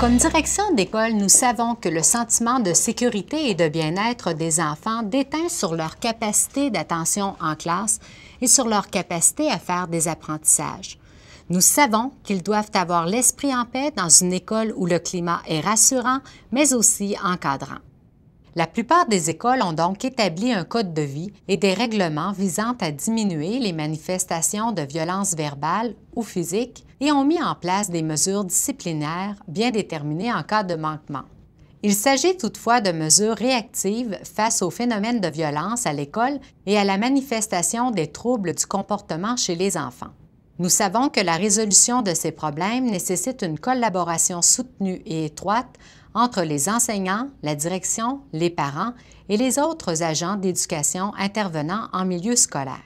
Comme direction d'école, nous savons que le sentiment de sécurité et de bien-être des enfants déteint sur leur capacité d'attention en classe et sur leur capacité à faire des apprentissages. Nous savons qu'ils doivent avoir l'esprit en paix dans une école où le climat est rassurant, mais aussi encadrant. La plupart des écoles ont donc établi un code de vie et des règlements visant à diminuer les manifestations de violence verbale ou physique et ont mis en place des mesures disciplinaires bien déterminées en cas de manquement. Il s'agit toutefois de mesures réactives face aux phénomènes de violence à l'école et à la manifestation des troubles du comportement chez les enfants. Nous savons que la résolution de ces problèmes nécessite une collaboration soutenue et étroite entre les enseignants, la direction, les parents et les autres agents d'éducation intervenant en milieu scolaire.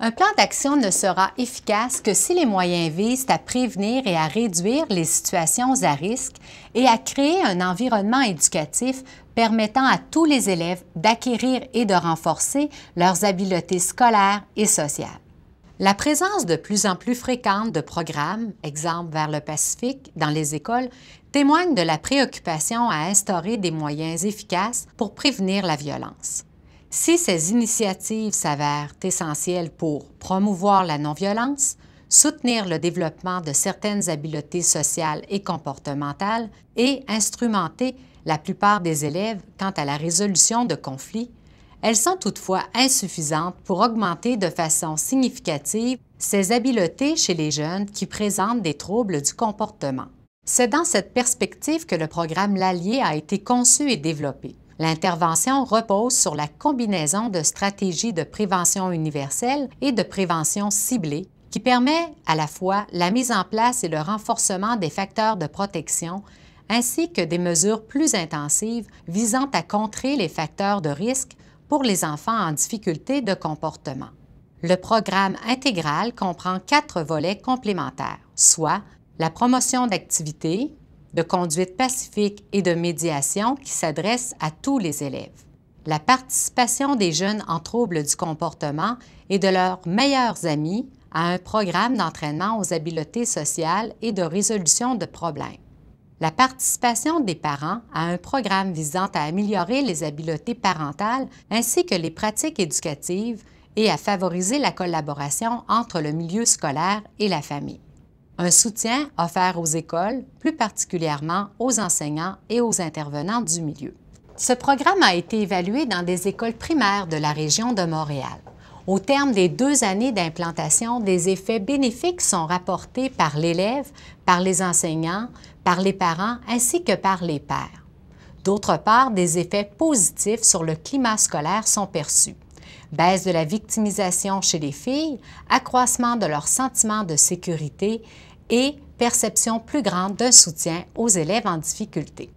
Un plan d'action ne sera efficace que si les moyens visent à prévenir et à réduire les situations à risque et à créer un environnement éducatif permettant à tous les élèves d'acquérir et de renforcer leurs habiletés scolaires et sociales. La présence de plus en plus fréquente de programmes, exemple vers le Pacifique, dans les écoles, témoigne de la préoccupation à instaurer des moyens efficaces pour prévenir la violence. Si ces initiatives s'avèrent essentielles pour promouvoir la non-violence, soutenir le développement de certaines habiletés sociales et comportementales et instrumenter la plupart des élèves quant à la résolution de conflits, elles sont toutefois insuffisantes pour augmenter de façon significative ces habiletés chez les jeunes qui présentent des troubles du comportement. C'est dans cette perspective que le programme L'Allié a été conçu et développé. L'intervention repose sur la combinaison de stratégies de prévention universelle et de prévention ciblée qui permet à la fois la mise en place et le renforcement des facteurs de protection ainsi que des mesures plus intensives visant à contrer les facteurs de risque pour les enfants en difficulté de comportement. Le programme intégral comprend 4 volets complémentaires, soit la promotion d'activités, de conduite pacifique et de médiation qui s'adressent à tous les élèves, la participation des jeunes en troubles du comportement et de leurs meilleurs amis à un programme d'entraînement aux habiletés sociales et de résolution de problèmes, la participation des parents à un programme visant à améliorer les habiletés parentales ainsi que les pratiques éducatives et à favoriser la collaboration entre le milieu scolaire et la famille. Un soutien offert aux écoles, plus particulièrement aux enseignants et aux intervenants du milieu. Ce programme a été évalué dans des écoles primaires de la région de Montréal. Au terme des 2 années d'implantation, des effets bénéfiques sont rapportés par l'élève, par les enseignants, par les parents ainsi que par les pairs. D'autre part, des effets positifs sur le climat scolaire sont perçus. Baisse de la victimisation chez les filles, accroissement de leur sentiment de sécurité et perception plus grande d'un soutien aux élèves en difficulté.